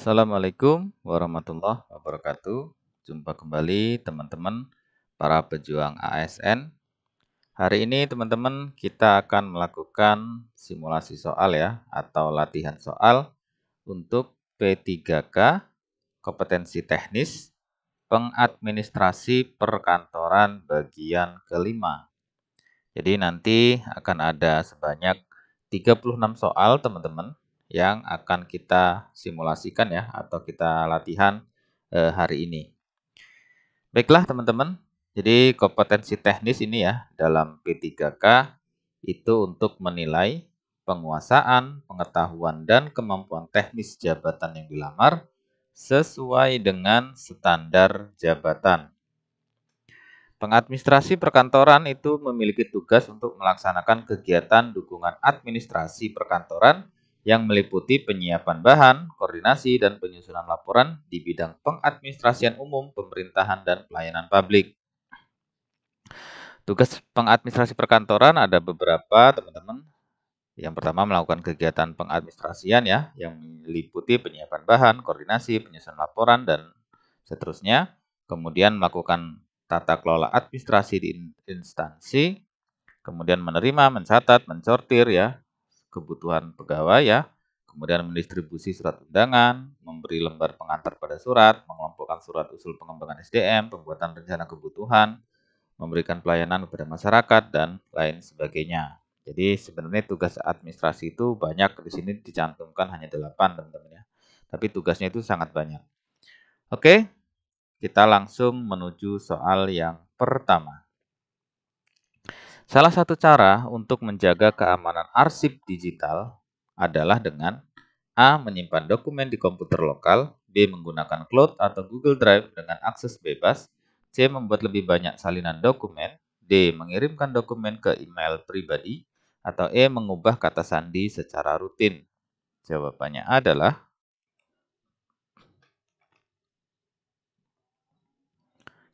Assalamualaikum warahmatullahi wabarakatuh. Jumpa kembali teman-teman para pejuang ASN. Hari ini teman-teman kita akan melakukan simulasi soal ya atau latihan soal untuk P3K kompetensi teknis pengadministrasi perkantoran bagian kelima. Jadi nanti akan ada sebanyak 36 soal teman-teman yang akan kita simulasikan ya atau kita latihan hari ini. Baiklah teman-teman, jadi kompetensi teknis ini ya dalam P3K itu untuk menilai penguasaan, pengetahuan, dan kemampuan teknis jabatan yang dilamar sesuai dengan standar jabatan. Pengadministrasi perkantoran itu memiliki tugas untuk melaksanakan kegiatan dukungan administrasi perkantoran yang meliputi penyiapan bahan, koordinasi, dan penyusunan laporan di bidang pengadministrasian umum, pemerintahan, dan pelayanan publik. Tugas pengadministrasi perkantoran ada beberapa, teman-teman. Yang pertama melakukan kegiatan pengadministrasian ya, yang meliputi penyiapan bahan, koordinasi, penyusunan laporan, dan seterusnya. Kemudian melakukan tata kelola administrasi di instansi, kemudian menerima, mencatat, mensortir ya kebutuhan pegawai ya, kemudian mendistribusi surat undangan, memberi lembar pengantar pada surat, mengelompokkan surat usul pengembangan SDM, pembuatan rencana kebutuhan, memberikan pelayanan kepada masyarakat, dan lain sebagainya. Jadi sebenarnya tugas administrasi itu banyak, di sini dicantumkan hanya 8 teman-teman ya. Tapi tugasnya itu sangat banyak. Oke, kita langsung menuju soal yang pertama. Salah satu cara untuk menjaga keamanan arsip digital adalah dengan A. Menyimpan dokumen di komputer lokal, B. Menggunakan cloud atau Google Drive dengan akses bebas, C. Membuat lebih banyak salinan dokumen, D. Mengirimkan dokumen ke email pribadi, atau E. Mengubah kata sandi secara rutin. Jawabannya adalah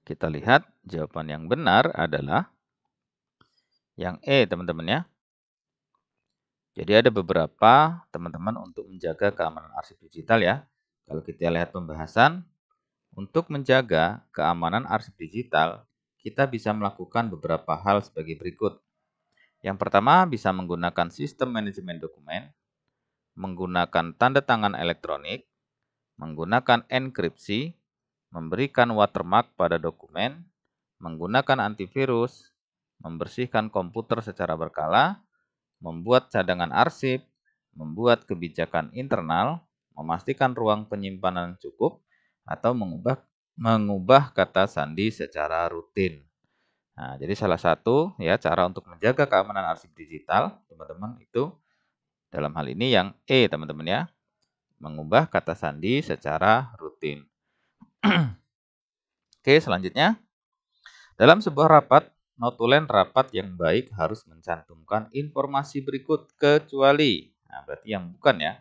kita lihat jawaban yang benar adalah yang E, teman-teman ya. Jadi ada beberapa teman-teman untuk menjaga keamanan arsip digital ya. Kalau kita lihat pembahasan, untuk menjaga keamanan arsip digital, kita bisa melakukan beberapa hal sebagai berikut. Yang pertama, bisa menggunakan sistem manajemen dokumen, menggunakan tanda tangan elektronik, menggunakan enkripsi, memberikan watermark pada dokumen, menggunakan antivirus, membersihkan komputer secara berkala, membuat cadangan arsip, membuat kebijakan internal, memastikan ruang penyimpanan cukup, atau mengubah kata sandi secara rutin. Nah, jadi salah satu ya cara untuk menjaga keamanan arsip digital, teman-teman, itu dalam hal ini yang E, teman-teman ya, mengubah kata sandi secara rutin. Oke, selanjutnya. Dalam sebuah rapat, notulen rapat yang baik harus mencantumkan informasi berikut kecuali, nah berarti yang bukan ya.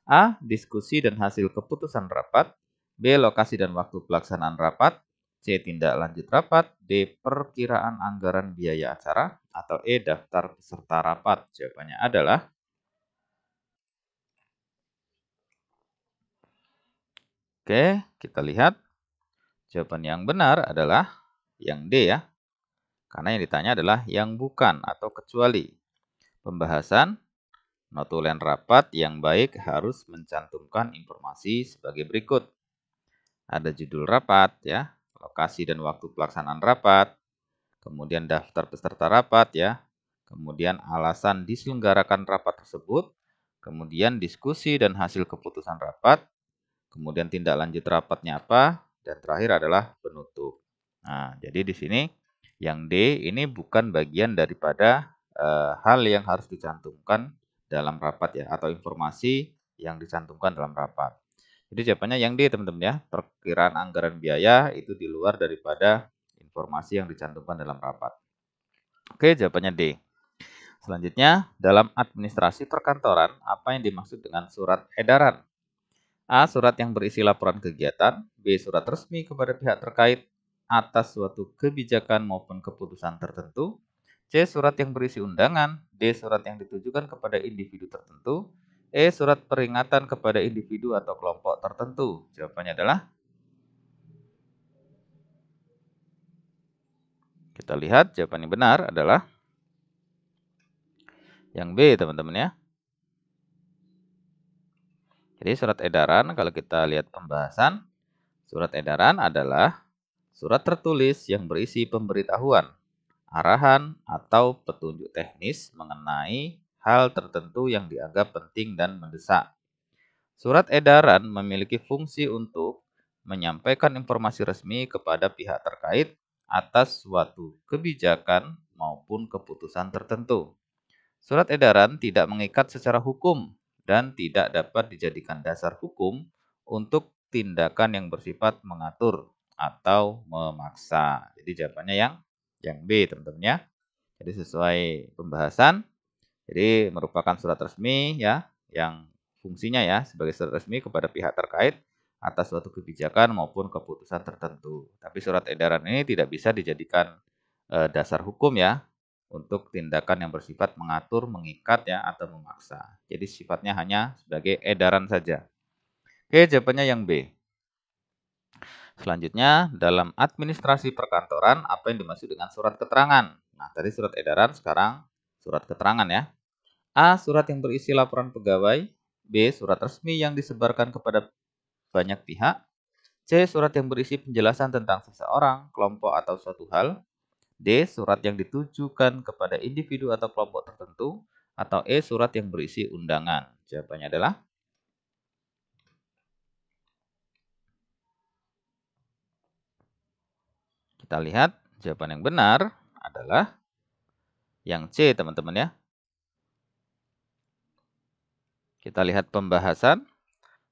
A. Diskusi dan hasil keputusan rapat. B. Lokasi dan waktu pelaksanaan rapat. C. Tindak lanjut rapat. D. Perkiraan anggaran biaya acara. Atau E. Daftar peserta rapat. Jawabannya adalah oke, kita lihat. Jawaban yang benar adalah yang D ya. Karena yang ditanya adalah yang bukan atau kecuali. Pembahasan notulen rapat yang baik harus mencantumkan informasi sebagai berikut. Ada judul rapat ya, lokasi dan waktu pelaksanaan rapat, kemudian daftar peserta rapat ya, kemudian alasan diselenggarakan rapat tersebut, kemudian diskusi dan hasil keputusan rapat, kemudian tindak lanjut rapatnya apa, dan terakhir adalah penutup. Nah, jadi di sini yang D ini bukan bagian daripada hal yang harus dicantumkan dalam rapat ya, atau informasi yang dicantumkan dalam rapat. Jadi jawabannya yang D, teman-teman ya. Perkiraan anggaran biaya itu di luar daripada informasi yang dicantumkan dalam rapat. Oke, jawabannya D. Selanjutnya, dalam administrasi perkantoran, apa yang dimaksud dengan surat edaran? A. Surat yang berisi laporan kegiatan. B. Surat resmi kepada pihak terkait atas suatu kebijakan maupun keputusan tertentu. C. Surat yang berisi undangan. D. Surat yang ditujukan kepada individu tertentu. E. Surat peringatan kepada individu atau kelompok tertentu. Jawabannya adalah, kita lihat jawaban yang benar adalah yang B, teman-teman ya. Jadi surat edaran, kalau kita lihat pembahasan, surat edaran adalah surat tertulis yang berisi pemberitahuan, arahan, atau petunjuk teknis mengenai hal tertentu yang dianggap penting dan mendesak. Surat edaran memiliki fungsi untuk menyampaikan informasi resmi kepada pihak terkait atas suatu kebijakan maupun keputusan tertentu. Surat edaran tidak mengikat secara hukum dan tidak dapat dijadikan dasar hukum untuk tindakan yang bersifat mengatur atau memaksa. Jadi jawabannya yang B, teman-teman ya. Jadi sesuai pembahasan, jadi merupakan surat resmi ya, yang fungsinya ya sebagai surat resmi kepada pihak terkait atas suatu kebijakan maupun keputusan tertentu. Tapi surat edaran ini tidak bisa dijadikan dasar hukum ya untuk tindakan yang bersifat mengatur, mengikat ya atau memaksa. Jadi sifatnya hanya sebagai edaran saja. Oke, jawabannya yang B. Selanjutnya, dalam administrasi perkantoran, apa yang dimaksud dengan surat keterangan? Nah, tadi surat edaran, sekarang surat keterangan ya. A. Surat yang berisi laporan pegawai. B. Surat resmi yang disebarkan kepada banyak pihak. C. Surat yang berisi penjelasan tentang seseorang, kelompok, atau suatu hal. D. Surat yang ditujukan kepada individu atau kelompok tertentu. Atau E. Surat yang berisi undangan. Jawabannya adalah, kita lihat jawaban yang benar adalah yang C, teman-teman ya. Kita lihat pembahasan.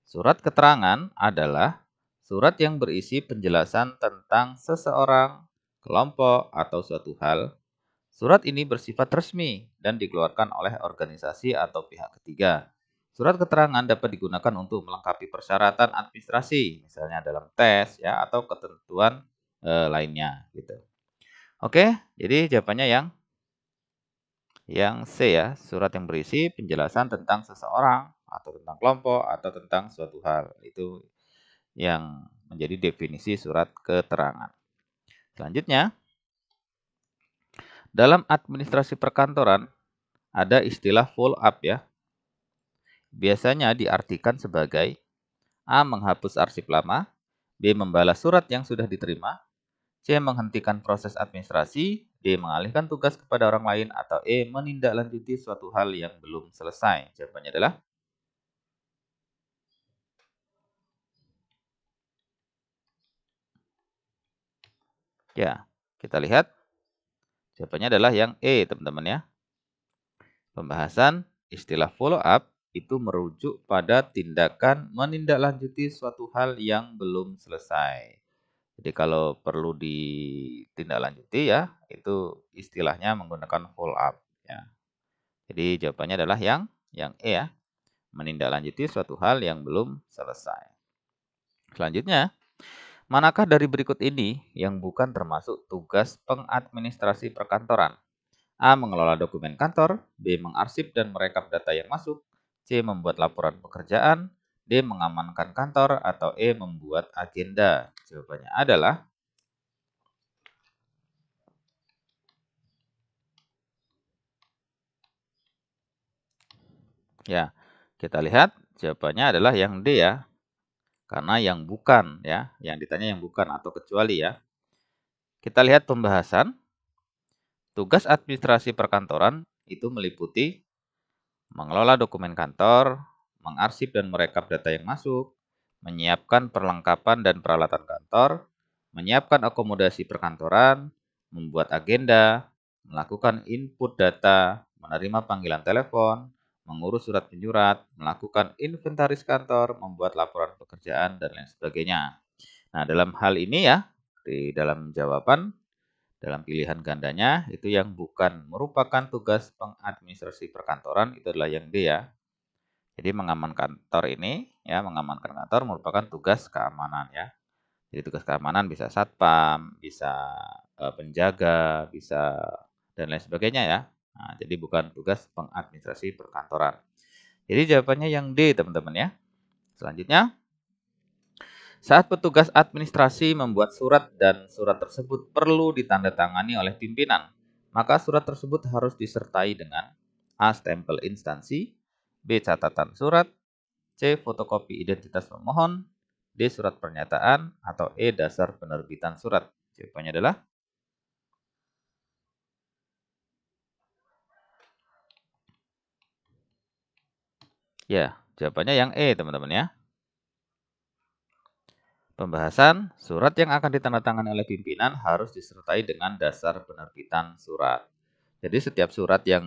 Surat keterangan adalah surat yang berisi penjelasan tentang seseorang, kelompok, atau suatu hal. Surat ini bersifat resmi dan dikeluarkan oleh organisasi atau pihak ketiga. Surat keterangan dapat digunakan untuk melengkapi persyaratan administrasi, misalnya dalam tes ya atau ketentuan lainnya gitu. Oke, jadi jawabannya yang C ya, surat yang berisi penjelasan tentang seseorang atau tentang kelompok atau tentang suatu hal. Itu yang menjadi definisi surat keterangan. Selanjutnya, dalam administrasi perkantoran ada istilah follow up ya. Biasanya diartikan sebagai A. Menghapus arsip lama, B. Membalas surat yang sudah diterima, C. Menghentikan proses administrasi, D. Mengalihkan tugas kepada orang lain, atau E. Menindaklanjuti suatu hal yang belum selesai. Jawabannya adalah, ya, kita lihat jawabannya adalah yang E, teman-teman ya. Pembahasan istilah follow up itu merujuk pada tindakan menindaklanjuti suatu hal yang belum selesai. Jadi kalau perlu ditindaklanjuti ya, itu istilahnya menggunakan follow up ya. Jadi jawabannya adalah yang E ya, menindaklanjuti suatu hal yang belum selesai. Selanjutnya, manakah dari berikut ini yang bukan termasuk tugas pengadministrasi perkantoran? A. Mengelola dokumen kantor. B. Mengarsip dan merekap data yang masuk. C. Membuat laporan pekerjaan. D. Mengamankan kantor. Atau E. Membuat agenda. Jawabannya adalah, ya, kita lihat jawabannya adalah yang D ya. Karena yang bukan ya, yang ditanya yang bukan atau kecuali ya. Kita lihat pembahasan. Tugas administrasi perkantoran itu meliputi mengelola dokumen kantor, mengarsip dan merekap data yang masuk, menyiapkan perlengkapan dan peralatan kantor, menyiapkan akomodasi perkantoran, membuat agenda, melakukan input data, menerima panggilan telepon, mengurus surat menyurat, melakukan inventaris kantor, membuat laporan pekerjaan, dan lain sebagainya. Nah, dalam hal ini ya, di dalam jawaban, dalam pilihan gandanya, itu yang bukan merupakan tugas pengadministrasi perkantoran, itu adalah yang D ya. Jadi mengamankan kantor ini, ya mengamankan kantor merupakan tugas keamanan ya. Jadi tugas keamanan bisa satpam, bisa penjaga, bisa dan lain sebagainya ya. Nah, jadi bukan tugas pengadministrasi perkantoran. Jadi jawabannya yang D, teman-teman ya. Selanjutnya, saat petugas administrasi membuat surat dan surat tersebut perlu ditandatangani oleh pimpinan, maka surat tersebut harus disertai dengan A. Stempel instansi, B. Catatan surat, C. Fotokopi identitas pemohon, D. Surat pernyataan, atau E. Dasar penerbitan surat. Jawabannya adalah ya, jawabannya yang E, teman-teman ya. Pembahasan surat yang akan ditandatangani oleh pimpinan harus disertai dengan dasar penerbitan surat. Jadi setiap surat yang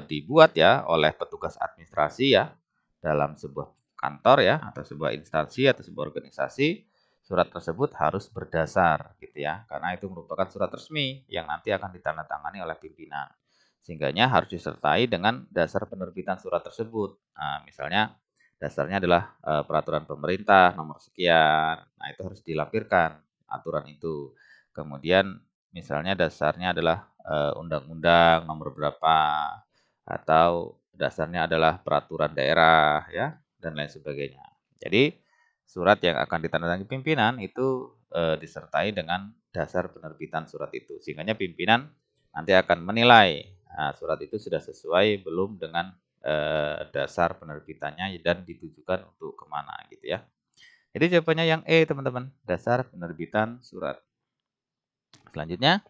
dibuat ya oleh petugas administrasi ya dalam sebuah kantor ya atau sebuah instansi atau sebuah organisasi, surat tersebut harus berdasar gitu ya. Karena itu merupakan surat resmi yang nanti akan ditandatangani oleh pimpinan. Sehingganya harus disertai dengan dasar penerbitan surat tersebut. Nah, misalnya dasarnya adalah peraturan pemerintah nomor sekian. Nah, itu harus dilampirkan aturan itu. Kemudian misalnya dasarnya adalah undang-undang nomor berapa atau dasarnya adalah peraturan daerah ya dan lain sebagainya. Jadi surat yang akan ditandatangani pimpinan itu disertai dengan dasar penerbitan surat itu. Sehingga pimpinan nanti akan menilai surat itu sudah sesuai belum dengan dasar penerbitannya dan ditujukan untuk kemana gitu ya. Jadi jawabannya yang E teman-teman, dasar penerbitan surat. Selanjutnya,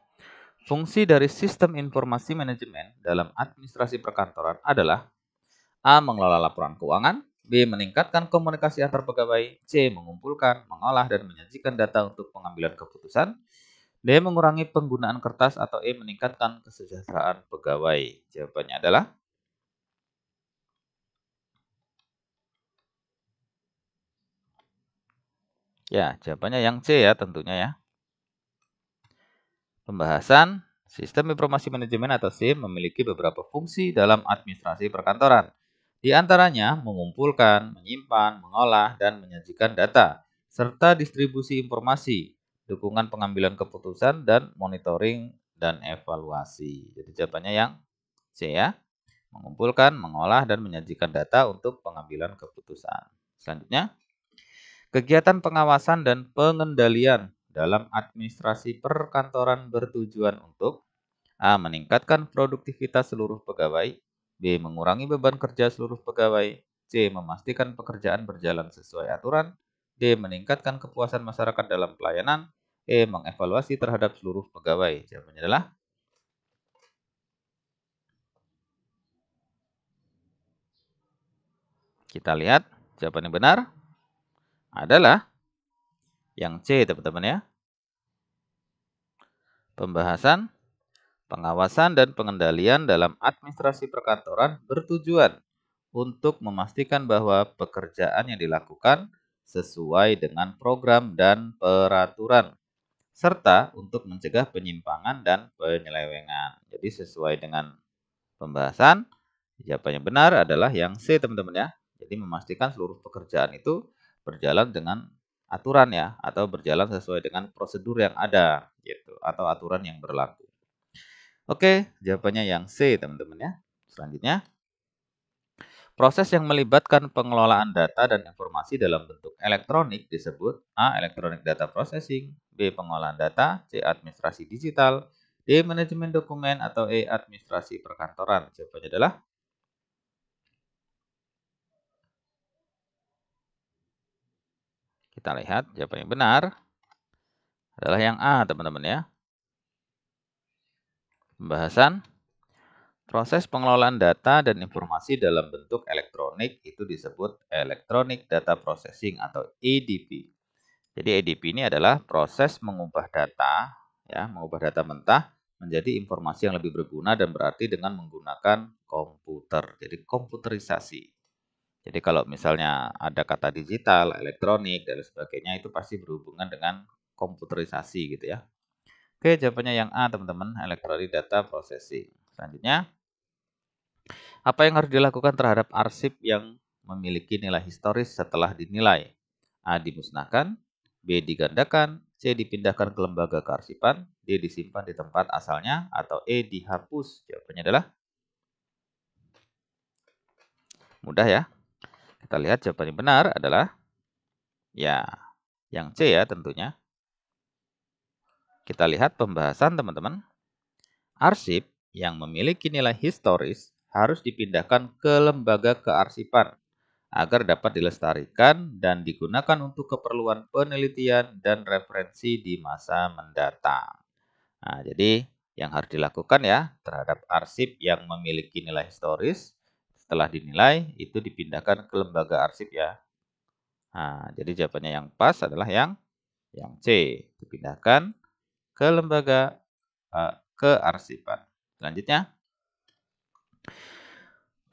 fungsi dari sistem informasi manajemen dalam administrasi perkantoran adalah A. Mengelola laporan keuangan, B. Meningkatkan komunikasi antar pegawai, C. Mengumpulkan, mengolah, dan menyajikan data untuk pengambilan keputusan, D. Mengurangi penggunaan kertas, atau E. Meningkatkan kesejahteraan pegawai. Jawabannya adalah ya, jawabannya yang C ya tentunya ya. Pembahasan sistem informasi manajemen atau SIM memiliki beberapa fungsi dalam administrasi perkantoran. Di antaranya mengumpulkan, menyimpan, mengolah, dan menyajikan data, serta distribusi informasi, dukungan pengambilan keputusan, dan monitoring dan evaluasi. Jadi jawabannya yang C ya, mengumpulkan, mengolah, dan menyajikan data untuk pengambilan keputusan. Selanjutnya, kegiatan pengawasan dan pengendalian dalam administrasi perkantoran bertujuan untuk A. Meningkatkan produktivitas seluruh pegawai, B. Mengurangi beban kerja seluruh pegawai, C. Memastikan pekerjaan berjalan sesuai aturan, D. Meningkatkan kepuasan masyarakat dalam pelayanan, E. Mengevaluasi terhadap seluruh pegawai. Jawabannya adalah kita lihat jawaban yang benar adalah yang C teman-teman ya. Pembahasan pengawasan dan pengendalian dalam administrasi perkantoran bertujuan untuk memastikan bahwa pekerjaan yang dilakukan sesuai dengan program dan peraturan, serta untuk mencegah penyimpangan dan penyelewengan. Jadi sesuai dengan pembahasan, jawaban yang benar adalah yang C teman-teman ya. Jadi memastikan seluruh pekerjaan itu berjalan dengan aturan ya, atau berjalan sesuai dengan prosedur yang ada gitu, atau aturan yang berlaku. Oke, jawabannya yang C, teman-teman ya. Selanjutnya, proses yang melibatkan pengelolaan data dan informasi dalam bentuk elektronik disebut A. Electronic Data Processing, B. Pengolahan data, C. Administrasi digital, D. Manajemen dokumen, atau E. Administrasi perkantoran. Jawabannya adalah kita lihat jawaban yang benar adalah yang A, teman-teman ya. Pembahasan proses pengelolaan data dan informasi dalam bentuk elektronik itu disebut Electronic Data Processing atau EDP. Jadi EDP ini adalah proses mengubah data, ya, mengubah data mentah menjadi informasi yang lebih berguna dan berarti dengan menggunakan komputer. Jadi komputerisasi. Jadi kalau misalnya ada kata digital, elektronik, dan sebagainya itu pasti berhubungan dengan komputerisasi gitu ya. Oke, jawabannya yang A teman-teman, Electronic Data Processing. Selanjutnya, apa yang harus dilakukan terhadap arsip yang memiliki nilai historis setelah dinilai? A. Dimusnahkan, B. Digandakan, C. Dipindahkan ke lembaga kearsipan, D. Disimpan di tempat asalnya, atau E. Dihapus. Jawabannya adalah Mudah ya. Kita lihat jawaban yang benar adalah ya, yang C ya tentunya. Kita lihat pembahasan teman-teman. Arsip yang memiliki nilai historis harus dipindahkan ke lembaga kearsipan agar dapat dilestarikan dan digunakan untuk keperluan penelitian dan referensi di masa mendatang. Nah, jadi yang harus dilakukan ya terhadap arsip yang memiliki nilai historis, setelah dinilai itu dipindahkan ke lembaga arsip ya. Nah, jadi jawabannya yang pas adalah yang C, dipindahkan ke lembaga kearsipan. Selanjutnya,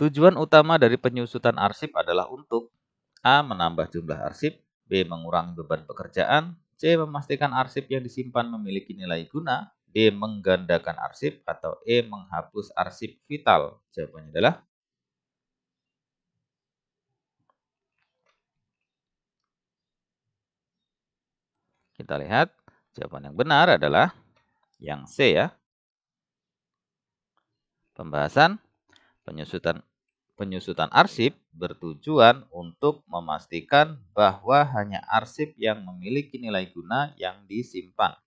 tujuan utama dari penyusutan arsip adalah untuk A. Menambah jumlah arsip, B. Mengurangi beban pekerjaan, C. Memastikan arsip yang disimpan memiliki nilai guna, D. Menggandakan arsip, atau E. Menghapus arsip vital. Jawabannya adalah kita lihat jawaban yang benar adalah yang C ya. Pembahasan penyusutan arsip bertujuan untuk memastikan bahwa hanya arsip yang memiliki nilai guna yang disimpan,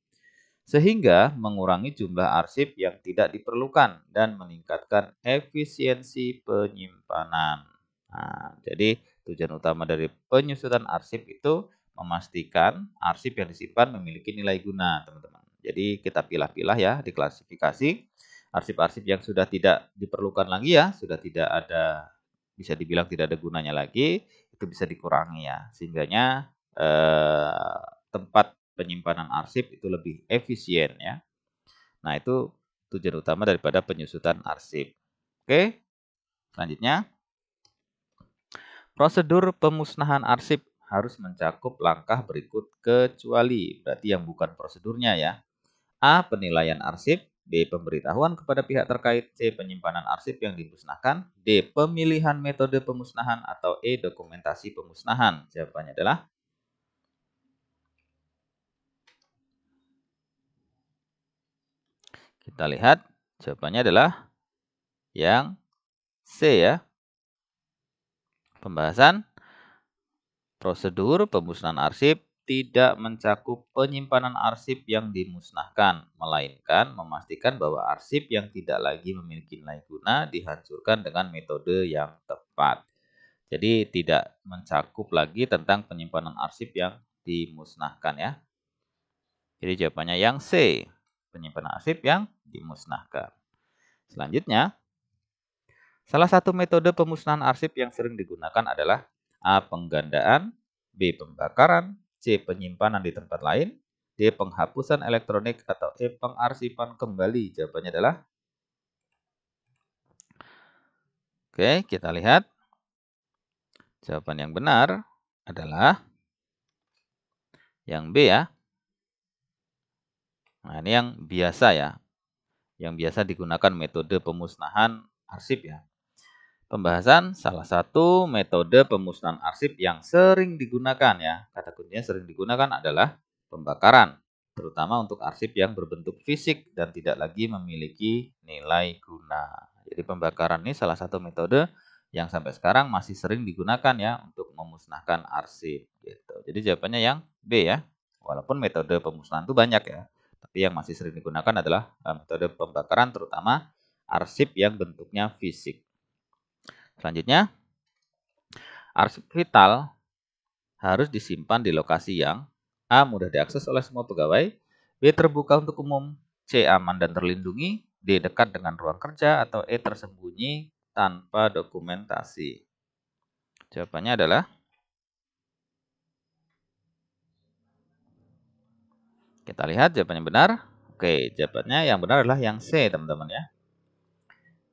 sehingga mengurangi jumlah arsip yang tidak diperlukan dan meningkatkan efisiensi penyimpanan. Nah, jadi tujuan utama dari penyusutan arsip itu memastikan arsip yang disimpan memiliki nilai guna, teman-teman. Jadi kita pilah-pilah ya di klasifikasi. Arsip-arsip yang sudah tidak diperlukan lagi ya, sudah tidak ada, bisa dibilang tidak ada gunanya lagi, itu bisa dikurangi ya. Sehingganya tempat penyimpanan arsip itu lebih efisien ya. Nah, itu tujuan utama daripada penyusutan arsip. Oke, selanjutnya. Prosedur pemusnahan arsip harus mencakup langkah berikut kecuali, berarti yang bukan prosedurnya ya. A. Penilaian arsip, B. Pemberitahuan kepada pihak terkait, C. Penyimpanan arsip yang dimusnahkan, D. Pemilihan metode pemusnahan, atau E. Dokumentasi pemusnahan. Jawabannya adalah kita lihat jawabannya adalah yang C ya. Pembahasan prosedur pemusnahan arsip tidak mencakup penyimpanan arsip yang dimusnahkan, melainkan memastikan bahwa arsip yang tidak lagi memiliki nilai guna dihancurkan dengan metode yang tepat. Jadi tidak mencakup lagi tentang penyimpanan arsip yang dimusnahkan ya. Jadi jawabannya yang C, penyimpanan arsip yang dimusnahkan. Selanjutnya, salah satu metode pemusnahan arsip yang sering digunakan adalah A. Penggandaan, B. Pembakaran, C. Penyimpanan di tempat lain, D. Penghapusan elektronik, atau E. Pengarsipan kembali. Jawabannya adalah oke, kita lihat. Jawaban yang benar adalah yang B ya. Nah, ini yang biasa ya. Yang biasa digunakan metode pemusnahan arsip ya. Pembahasan salah satu metode pemusnahan arsip yang sering digunakan ya. Kata kuncinya sering digunakan adalah pembakaran, terutama untuk arsip yang berbentuk fisik dan tidak lagi memiliki nilai guna. Jadi pembakaran ini salah satu metode yang sampai sekarang masih sering digunakan ya untuk memusnahkan arsip gitu. Jadi jawabannya yang B ya. Walaupun metode pemusnahan itu banyak ya, tapi yang masih sering digunakan adalah metode pembakaran, terutama arsip yang bentuknya fisik. Selanjutnya, arsip vital harus disimpan di lokasi yang A. Mudah diakses oleh semua pegawai, B. Terbuka untuk umum, C. Aman dan terlindungi, D. Dekat dengan ruang kerja, atau E. Tersembunyi tanpa dokumentasi. Jawabannya adalah kita lihat jawabannya benar. Oke, jawabannya yang benar adalah yang C, teman-teman ya.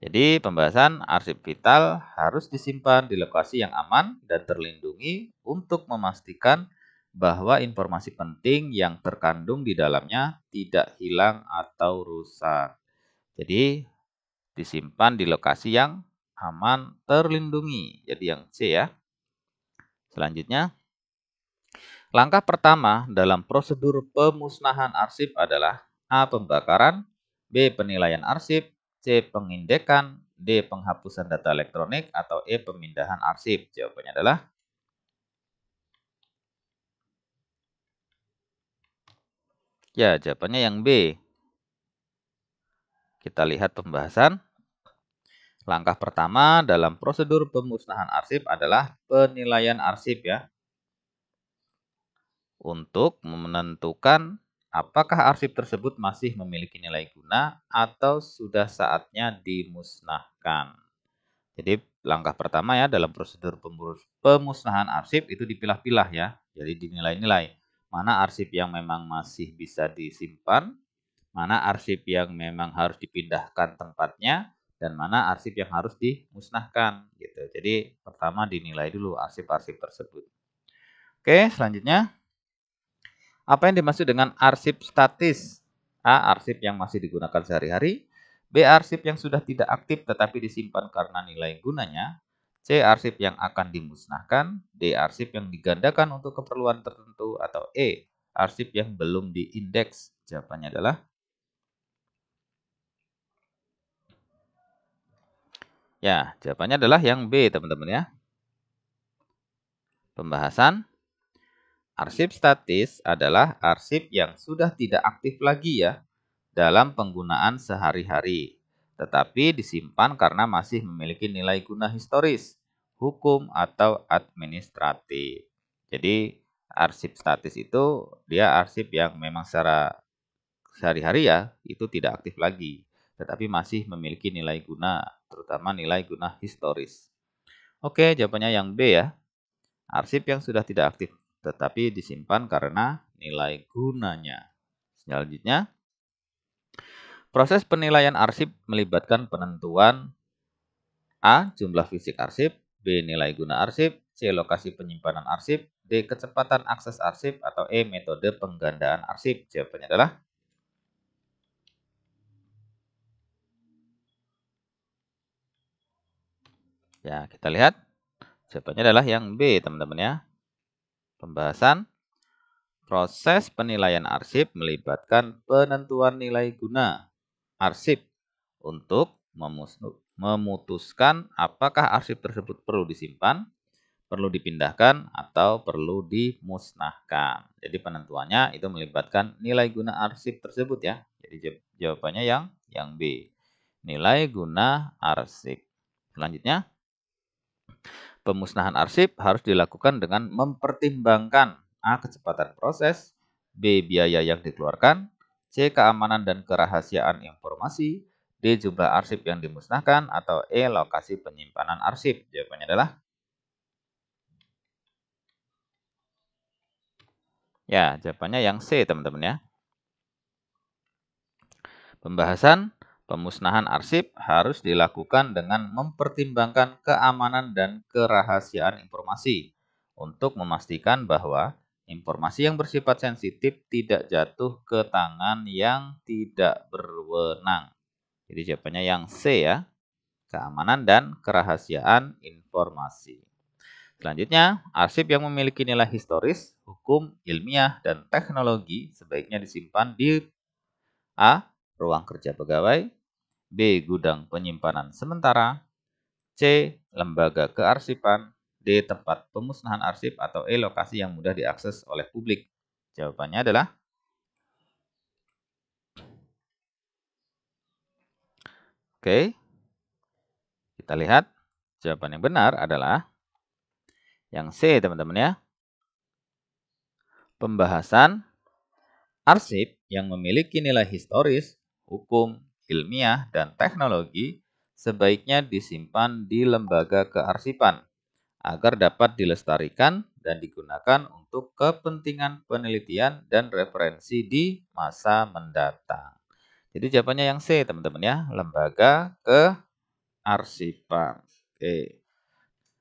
Jadi pembahasan arsip vital harus disimpan di lokasi yang aman dan terlindungi untuk memastikan bahwa informasi penting yang terkandung di dalamnya tidak hilang atau rusak. Jadi disimpan di lokasi yang aman terlindungi. Jadi yang C ya. Selanjutnya, langkah pertama dalam prosedur pemusnahan arsip adalah A. Pembakaran, B. Penilaian arsip, C. Pengindekan, D. Penghapusan data elektronik, atau E. Pemindahan arsip? Jawabannya adalah ya, jawabannya yang B. Kita lihat pembahasan. Langkah pertama dalam prosedur pemusnahan arsip adalah penilaian arsip ya. Untuk menentukan apakah arsip tersebut masih memiliki nilai guna atau sudah saatnya dimusnahkan. Jadi langkah pertama ya dalam prosedur pemusnahan arsip itu dipilah-pilah ya. Jadi dinilai-nilai mana arsip yang memang masih bisa disimpan, mana arsip yang memang harus dipindahkan tempatnya, dan mana arsip yang harus dimusnahkan gitu. Jadi pertama dinilai dulu arsip-arsip tersebut. Oke, selanjutnya apa yang dimaksud dengan arsip statis? A. Arsip yang masih digunakan sehari-hari. B. Arsip yang sudah tidak aktif tetapi disimpan karena nilai gunanya. C. Arsip yang akan dimusnahkan. D. Arsip yang digandakan untuk keperluan tertentu. Atau E. Arsip yang belum diindeks. Jawabannya adalah ya, jawabannya adalah yang B, teman-teman ya. Pembahasan. Arsip statis adalah arsip yang sudah tidak aktif lagi ya dalam penggunaan sehari-hari, tetapi disimpan karena masih memiliki nilai guna historis, hukum, atau administratif. Jadi, arsip statis itu dia arsip yang memang secara sehari-hari ya, itu tidak aktif lagi, tetapi masih memiliki nilai guna, terutama nilai guna historis. Oke, jawabannya yang B ya. Arsip yang sudah tidak aktif tetapi disimpan karena nilai gunanya. Selanjutnya, proses penilaian arsip melibatkan penentuan A. Jumlah fisik arsip, B. Nilai guna arsip, C. Lokasi penyimpanan arsip, D. Kecepatan akses arsip, atau E. Metode penggandaan arsip. Jawabannya adalah ya, kita lihat. Jawabannya adalah yang B, teman-teman ya. Pembahasan. Proses penilaian arsip melibatkan penentuan nilai guna arsip untuk memutuskan apakah arsip tersebut perlu disimpan, perlu dipindahkan, atau perlu dimusnahkan. Jadi penentuannya itu melibatkan nilai guna arsip tersebut ya. Jadi jawabannya yang B. Nilai guna arsip. Selanjutnya, pemusnahan arsip harus dilakukan dengan mempertimbangkan A. Kecepatan proses, B. Biaya yang dikeluarkan, C. Keamanan dan kerahasiaan informasi, D. Jumlah arsip yang dimusnahkan, atau E. Lokasi penyimpanan arsip. Jawabannya adalah ya, jawabannya yang C, teman-teman ya. Pembahasan pemusnahan arsip harus dilakukan dengan mempertimbangkan keamanan dan kerahasiaan informasi untuk memastikan bahwa informasi yang bersifat sensitif tidak jatuh ke tangan yang tidak berwenang. Jadi jawabannya yang C ya, keamanan dan kerahasiaan informasi. Selanjutnya, arsip yang memiliki nilai historis, hukum, ilmiah, dan teknologi sebaiknya disimpan di A. Ruang kerja pegawai, B. Gudang penyimpanan sementara, C. Lembaga kearsipan, D. Tempat pemusnahan arsip, atau E. Lokasi yang mudah diakses oleh publik. Jawabannya adalah oke. Kita lihat jawaban yang benar adalah yang C, teman-teman ya. Pembahasan arsip yang memiliki nilai historis, hukum, ilmiah, dan teknologi sebaiknya disimpan di lembaga kearsipan agar dapat dilestarikan dan digunakan untuk kepentingan penelitian dan referensi di masa mendatang. Jadi jawabannya yang C, teman-teman ya, lembaga kearsipan. Oke.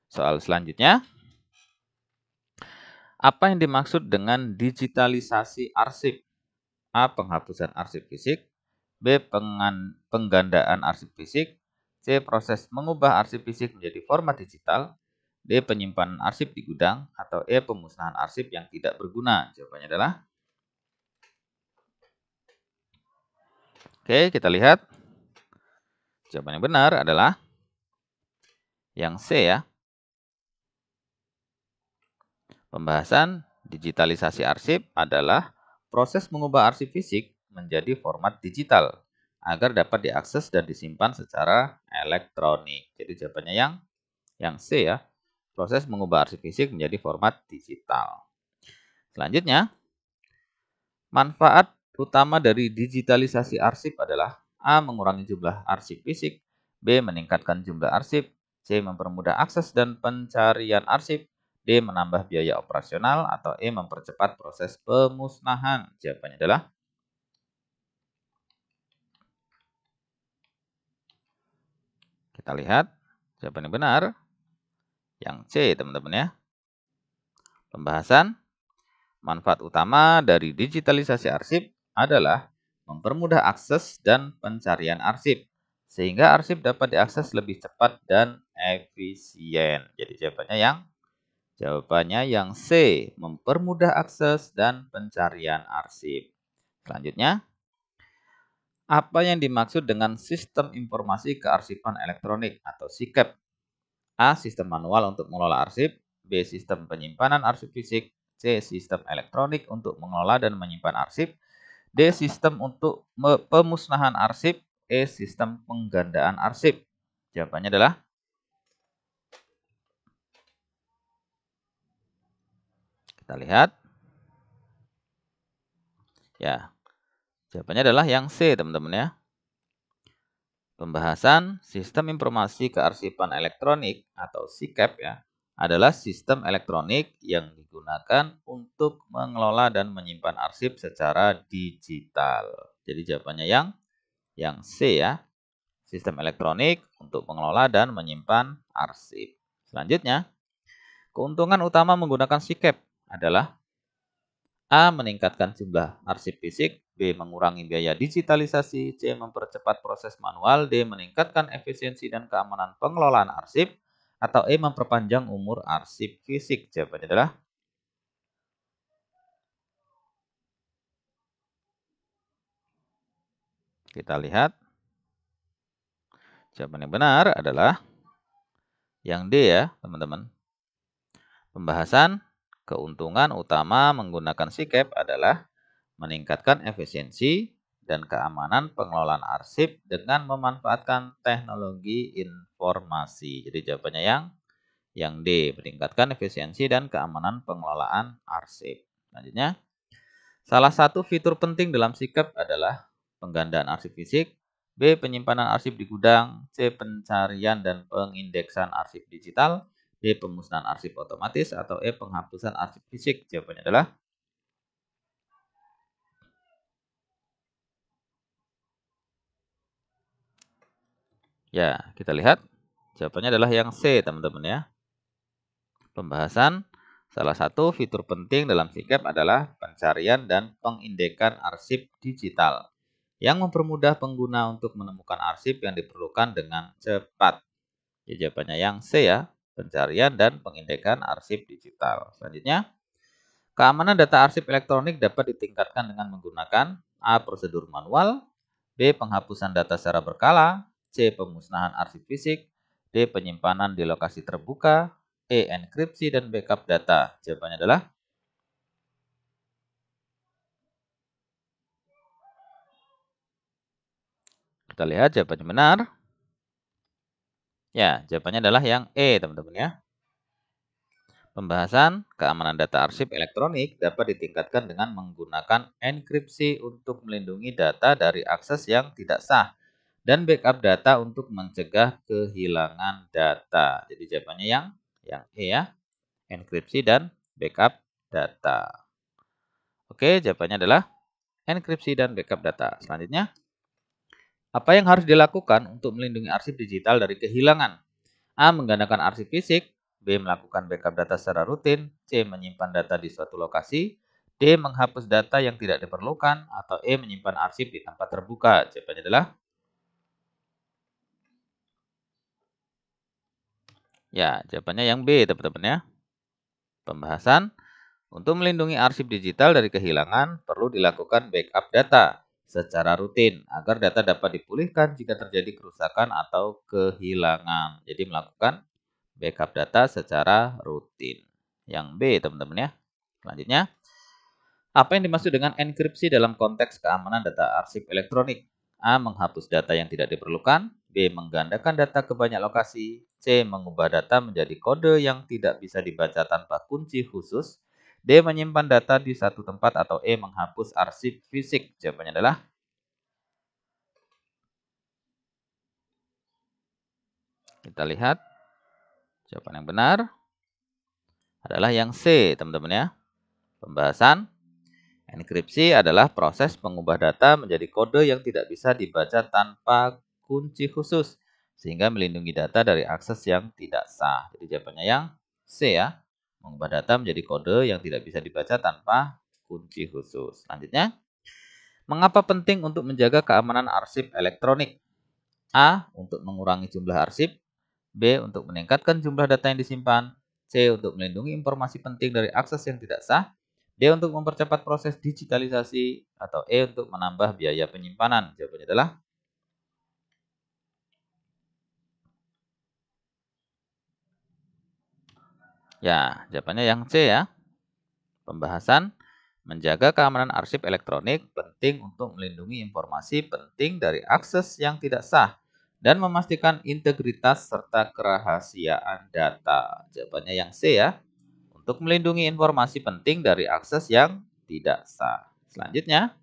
Soal selanjutnya, apa yang dimaksud dengan digitalisasi arsip? A. Penghapusan arsip fisik, B. Penggandaan arsip fisik, C. Proses mengubah arsip fisik menjadi format digital, D. Penyimpanan arsip di gudang, atau E. Pemusnahan arsip yang tidak berguna. Jawabannya adalah oke, kita lihat. Jawaban yang benar adalah Yang C ya. Pembahasan digitalisasi arsip adalah proses mengubah arsip fisik menjadi format digital agar dapat diakses dan disimpan secara elektronik. Jadi jawabannya yang C ya. Proses mengubah arsip fisik menjadi format digital. Selanjutnya, manfaat utama dari digitalisasi arsip adalah A. Mengurangi jumlah arsip fisik, B. Meningkatkan jumlah arsip, C. Mempermudah akses dan pencarian arsip, D. Menambah biaya operasional, atau E. Mempercepat proses pemusnahan. Jawabannya adalah kita lihat jawaban yang benar yang C, teman-teman ya. Pembahasan manfaat utama dari digitalisasi arsip adalah mempermudah akses dan pencarian arsip, sehingga arsip dapat diakses lebih cepat dan efisien. Jadi jawabannya yang C, mempermudah akses dan pencarian arsip. Selanjutnya, apa yang dimaksud dengan sistem informasi kearsipan elektronik atau SIKEP? A. Sistem manual untuk mengelola arsip, B. Sistem penyimpanan arsip fisik, C. Sistem elektronik untuk mengelola dan menyimpan arsip, D. Sistem untuk pemusnahan arsip, E. Sistem penggandaan arsip. Jawabannya adalah kita lihat. Ya, jawabannya adalah yang C, teman-teman ya. Pembahasan sistem informasi kearsipan elektronik atau SIKEP ya adalah sistem elektronik yang digunakan untuk mengelola dan menyimpan arsip secara digital. Jadi jawabannya yang C ya. Sistem elektronik untuk mengelola dan menyimpan arsip. Selanjutnya, keuntungan utama menggunakan SIKEP adalah A. Meningkatkan jumlah arsip fisik, B. Mengurangi biaya digitalisasi, C. Mempercepat proses manual, D. Meningkatkan efisiensi dan keamanan pengelolaan arsip, atau E. Memperpanjang umur arsip fisik. Jawabannya adalah kita lihat. Jawaban yang benar adalah yang D ya, teman-teman. Pembahasan keuntungan utama menggunakan SIKEP adalah meningkatkan efisiensi dan keamanan pengelolaan arsip dengan memanfaatkan teknologi informasi. Jadi jawabannya yang D, meningkatkan efisiensi dan keamanan pengelolaan arsip. Selanjutnya, salah satu fitur penting dalam SIKEP adalah penggandaan arsip fisik, B. Penyimpanan arsip di gudang, C. Pencarian dan pengindeksan arsip digital, D. Pemusnahan arsip otomatis, atau E. Penghapusan arsip fisik. Jawabannya adalah ya, kita lihat. Jawabannya adalah yang C, teman-teman ya. Pembahasan salah satu fitur penting dalam SIKEP adalah pencarian dan pengindekan arsip digital yang mempermudah pengguna untuk menemukan arsip yang diperlukan dengan cepat. Jadi jawabannya yang C ya, pencarian dan pengindekan arsip digital. Selanjutnya, keamanan data arsip elektronik dapat ditingkatkan dengan menggunakan A. Prosedur manual, B. Penghapusan data secara berkala, C. Pemusnahan arsip fisik, D. Penyimpanan di lokasi terbuka, E. Enkripsi dan backup data. Jawabannya adalah kita lihat jawabannya benar. Ya, jawabannya adalah yang E, teman-teman ya. Pembahasan keamanan data arsip elektronik dapat ditingkatkan dengan menggunakan enkripsi untuk melindungi data dari akses yang tidak sah dan backup data untuk mencegah kehilangan data. Jadi jawabannya yang E ya, enkripsi dan backup data. Oke, jawabannya adalah enkripsi dan backup data. Selanjutnya, apa yang harus dilakukan untuk melindungi arsip digital dari kehilangan? A. Menggandakan arsip fisik, B. Melakukan backup data secara rutin, C. Menyimpan data di suatu lokasi, D. Menghapus data yang tidak diperlukan, atau E. Menyimpan arsip di tempat terbuka. Jawabannya adalah ya, jawabannya yang B, teman-teman ya. Pembahasan untuk melindungi arsip digital dari kehilangan perlu dilakukan backup data secara rutin agar data dapat dipulihkan jika terjadi kerusakan atau kehilangan. Jadi melakukan backup data secara rutin. Yang B, teman-teman ya. Selanjutnya, apa yang dimaksud dengan enkripsi dalam konteks keamanan data arsip elektronik? A. Menghapus data yang tidak diperlukan. B. Menggandakan data ke banyak lokasi. C. Mengubah data menjadi kode yang tidak bisa dibaca tanpa kunci khusus. D. Menyimpan data di satu tempat. Atau E. Menghapus arsip fisik. Jawabannya adalah, kita lihat, jawaban yang benar adalah yang C, teman-teman ya. Pembahasan, enkripsi adalah proses mengubah data menjadi kode yang tidak bisa dibaca tanpa kunci khusus, sehingga melindungi data dari akses yang tidak sah. Jadi jawabannya yang C ya, mengubah data menjadi kode yang tidak bisa dibaca tanpa kunci khusus. Selanjutnya, mengapa penting untuk menjaga keamanan arsip elektronik? A. Untuk mengurangi jumlah arsip. B. Untuk meningkatkan jumlah data yang disimpan. C. Untuk melindungi informasi penting dari akses yang tidak sah. D. Untuk mempercepat proses digitalisasi. Atau E. Untuk menambah biaya penyimpanan. Jawabannya adalah, ya, jawabannya yang C ya. Pembahasan, menjaga keamanan arsip elektronik penting untuk melindungi informasi penting dari akses yang tidak sah dan memastikan integritas serta kerahasiaan data. Jawabannya yang C ya. Untuk melindungi informasi penting dari akses yang tidak sah. Selanjutnya,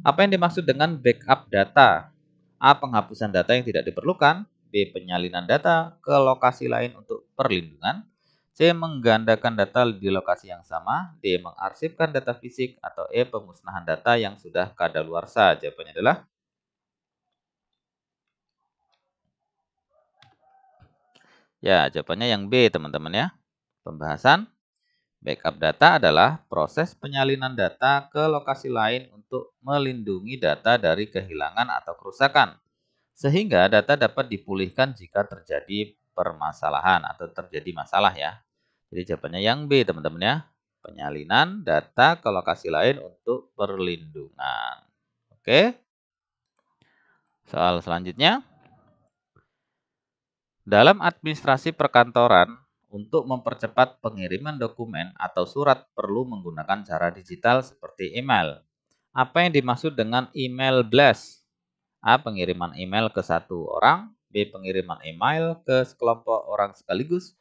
apa yang dimaksud dengan backup data? A. Penghapusan data yang tidak diperlukan. B. Penyalinan data ke lokasi lain untuk perlindungan. C. Menggandakan data di lokasi yang sama. D. Mengarsipkan data fisik. Atau E. Pemusnahan data yang sudah kadaluarsa. Jawabannya adalah, ya, jawabannya yang B, teman-teman ya. Pembahasan, backup data adalah proses penyalinan data ke lokasi lain untuk melindungi data dari kehilangan atau kerusakan, sehingga data dapat dipulihkan jika terjadi permasalahan atau terjadi masalah ya. Jadi jawabannya yang B, teman-teman ya. Penyalinan data ke lokasi lain untuk perlindungan. Oke. Soal selanjutnya, dalam administrasi perkantoran, untuk mempercepat pengiriman dokumen atau surat perlu menggunakan cara digital seperti email. Apa yang dimaksud dengan email blast? A. Pengiriman email ke satu orang. B. Pengiriman email ke sekelompok orang sekaligus.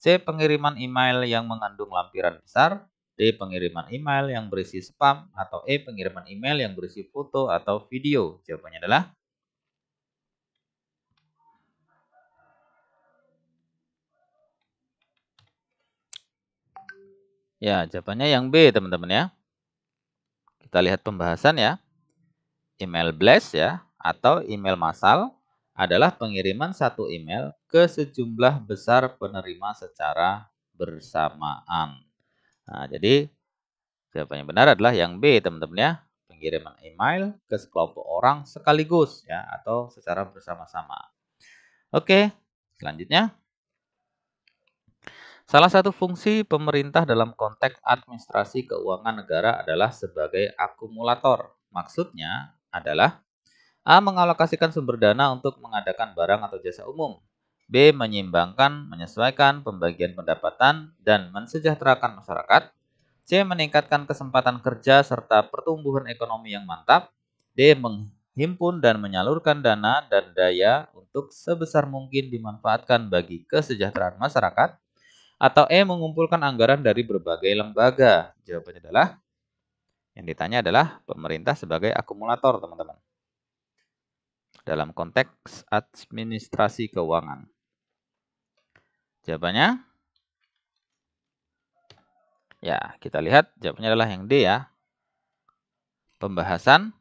C. Pengiriman email yang mengandung lampiran besar. D. Pengiriman email yang berisi spam. Atau E. Pengiriman email yang berisi foto atau video. Jawabannya adalah, ya, jawabannya yang B, teman-teman ya. Kita lihat pembahasan ya. Email blast ya, atau email massal adalah pengiriman satu email ke sejumlah besar penerima secara bersamaan. Nah, jadi jawaban yang benar adalah yang B, teman-teman ya. Pengiriman email ke sekelompok orang sekaligus ya, atau secara bersama-sama. Oke, selanjutnya. Salah satu fungsi pemerintah dalam konteks administrasi keuangan negara adalah sebagai akumulator. Maksudnya adalah, A. Mengalokasikan sumber dana untuk mengadakan barang atau jasa umum. B. Menyimbangkan, menyesuaikan pembagian pendapatan, dan mensejahterakan masyarakat. C. Meningkatkan kesempatan kerja serta pertumbuhan ekonomi yang mantap. D. Menghimpun dan menyalurkan dana dan daya untuk sebesar mungkin dimanfaatkan bagi kesejahteraan masyarakat. Atau E. Mengumpulkan anggaran dari berbagai lembaga. Jawabannya adalah, yang ditanya adalah pemerintah sebagai akumulator, teman-teman, dalam konteks administrasi keuangan. Jawabannya, ya, kita lihat jawabannya adalah yang D ya. Pembahasan,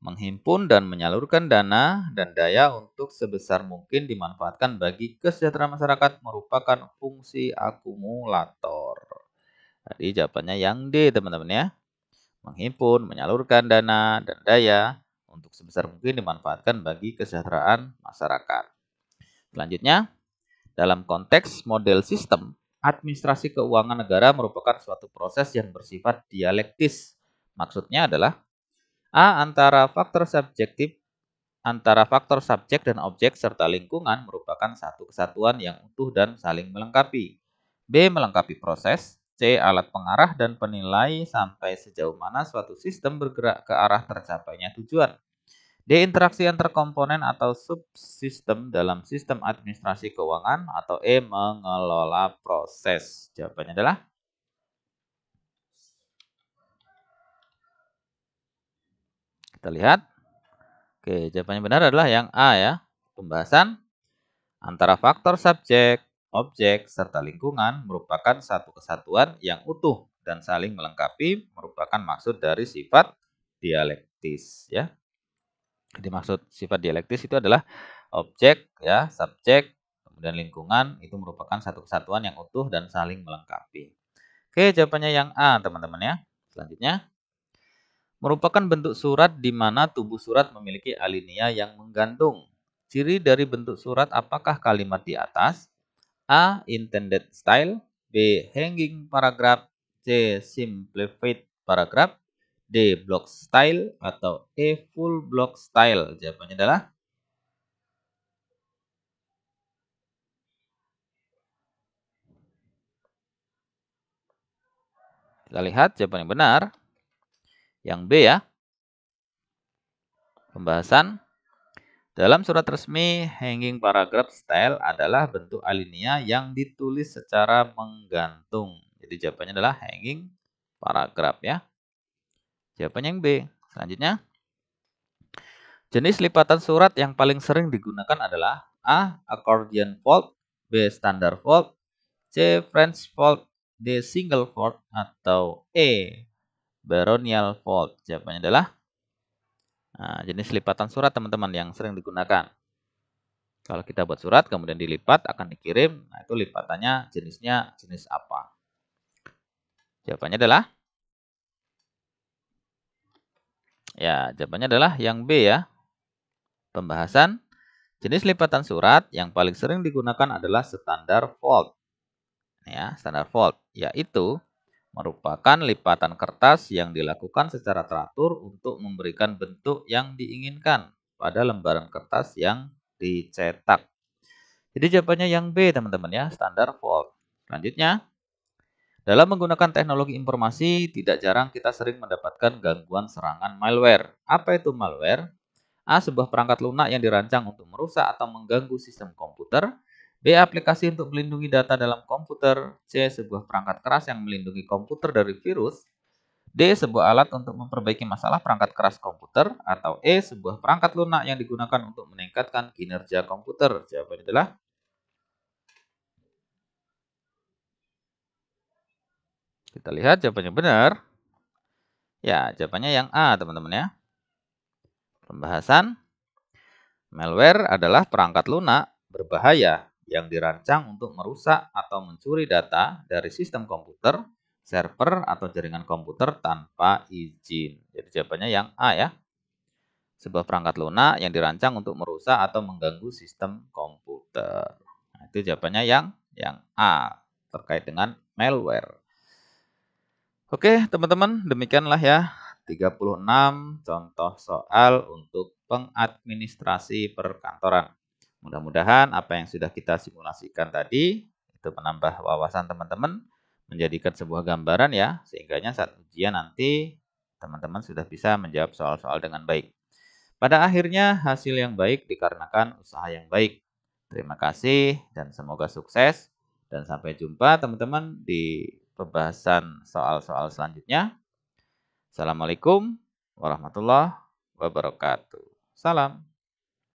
menghimpun dan menyalurkan dana dan daya untuk sebesar mungkin dimanfaatkan bagi kesejahteraan masyarakat merupakan fungsi akumulator. Jadi jawabannya yang D, teman-teman ya. Menghimpun, menyalurkan dana dan daya untuk sebesar mungkin dimanfaatkan bagi kesejahteraan masyarakat. Selanjutnya, dalam konteks model sistem, administrasi keuangan negara merupakan suatu proses yang bersifat dialektis. Maksudnya adalah, A. Antara faktor subjektif antara faktor subjek dan objek serta lingkungan merupakan satu kesatuan yang utuh dan saling melengkapi. B. Melengkapi proses. C. Alat pengarah dan penilai sampai sejauh mana suatu sistem bergerak ke arah tercapainya tujuan. D. Interaksi antar komponen atau subsistem dalam sistem administrasi keuangan. Atau E. Mengelola proses. Jawabannya adalah kita lihat. Oke, jawabannya benar adalah yang A ya. Pembahasan antara faktor subjek, objek, serta lingkungan merupakan satu kesatuan yang utuh dan saling melengkapi merupakan maksud dari sifat dialektis ya. Jadi maksud sifat dialektis itu adalah objek ya, subjek, kemudian lingkungan itu merupakan satu kesatuan yang utuh dan saling melengkapi. Oke, jawabannya yang A teman-teman ya. Selanjutnya merupakan bentuk surat di mana tubuh surat memiliki alinea yang menggantung. Ciri dari bentuk surat apakah kalimat di atas? A. Intended style. B. Hanging paragraph. C. Simplified paragraph. D. Block style. Atau E. Full block style. Jawabannya adalah kita lihat jawaban yang benar. Yang B ya. Pembahasan dalam surat resmi, hanging paragraph style adalah bentuk alinea yang ditulis secara menggantung. Jadi jawabannya adalah hanging paragraph ya. Jawabannya yang B. Selanjutnya, jenis lipatan surat yang paling sering digunakan adalah A. Accordion fold. B. Standard fold. C. French fold. D. Single fold. Atau E. Baronial fold. Jawabannya adalah jenis lipatan surat teman-teman yang sering digunakan. Kalau kita buat surat kemudian dilipat akan dikirim, nah itu lipatannya jenisnya jenis apa? Jawabannya adalah yang B ya. Pembahasan jenis lipatan surat yang paling sering digunakan adalah standar fold. Ya, standar fold yaitu merupakan lipatan kertas yang dilakukan secara teratur untuk memberikan bentuk yang diinginkan pada lembaran kertas yang dicetak. Jadi jawabannya yang B teman-teman ya, standar fold. Selanjutnya, dalam menggunakan teknologi informasi, tidak jarang kita sering mendapatkan gangguan serangan malware. Apa itu malware? A. Sebuah perangkat lunak yang dirancang untuk merusak atau mengganggu sistem komputer. B. Aplikasi untuk melindungi data dalam komputer. C. Sebuah perangkat keras yang melindungi komputer dari virus. D. Sebuah alat untuk memperbaiki masalah perangkat keras komputer. Atau E. Sebuah perangkat lunak yang digunakan untuk meningkatkan kinerja komputer. Jawabannya adalah kita lihat jawabannya benar. Ya, jawabannya yang A teman-teman ya. Pembahasan malware adalah perangkat lunak berbahaya yang dirancang untuk merusak atau mencuri data dari sistem komputer, server, atau jaringan komputer tanpa izin. Jadi jawabannya yang A ya. Sebuah perangkat lunak yang dirancang untuk merusak atau mengganggu sistem komputer. Nah, itu jawabannya yang A terkait dengan malware. Oke, teman-teman, demikianlah ya 36 contoh soal untuk pengadministrasi perkantoran. Mudah-mudahan apa yang sudah kita simulasikan tadi itu menambah wawasan teman-teman, menjadikan sebuah gambaran ya, sehingga saat ujian nanti teman-teman sudah bisa menjawab soal-soal dengan baik. Pada akhirnya hasil yang baik dikarenakan usaha yang baik. Terima kasih dan semoga sukses dan sampai jumpa teman-teman di pembahasan soal-soal selanjutnya. Assalamualaikum warahmatullahi wabarakatuh. Salam.